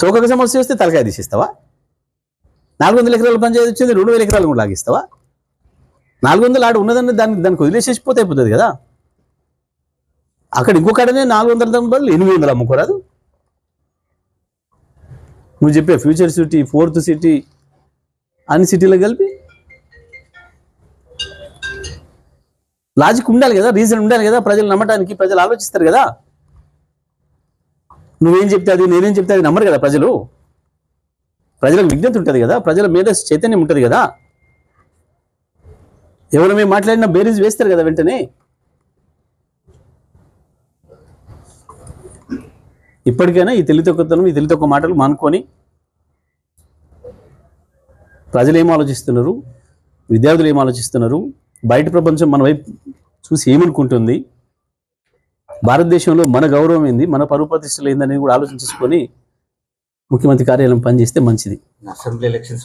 చౌకగా సమస్య వస్తే తలకాయ తీసిస్తావా? 400 ఎకరాల పంచాయతీ వచ్చింది, 2000 ఎకరాలు కూడా లాగిస్తావా? 400 ఆడ ఉన్నదాన్ని దానికి వదిలేసేసిపోతే అయిపోతుంది కదా. అక్కడ ఇంకొకడనే 400 బదులు 800 అమ్ముకోరాదు. నువ్వు చెప్పే ఫ్యూచర్ సిటీ, 4th సిటీ, అన్ని సిటీలకు కలిపి లాజిక్ ఉండాలి కదా, రీజన్ ఉండాలి కదా, ప్రజలు నమ్మటానికి. ప్రజలు ఆలోచిస్తారు కదా. నువ్వేం చెప్తే అది, నేనేం చెప్తే అది నమ్మరు కదా ప్రజలు. ప్రజలకు విజ్ఞత ఉంటుంది కదా, ప్రజల మీద చైతన్యం ఉంటుంది కదా. ఎవరు మేము మాట్లాడినా బేరీజ్ వేస్తారు కదా వెంటనే. ఇప్పటికైనా ఈ తెలివితక్కువతనం, ఈ తెలివితక్కువ మాటలు మానుకొని ప్రజలు ఏం ఆలోచిస్తున్నారు, విద్యార్థులు ఏం ఆలోచిస్తున్నారు, బయట ప్రపంచం మన వైపు చూసి ఏమనుకుంటుంది, భారతదేశంలో మన గౌరవం ఏంది, మన పరువు ప్రతిష్టలు ఏందని కూడా ఆలోచించుకొని ముఖ్యమంత్రి కార్యాలయం పనిచేస్తే మంచిది. Assembly elections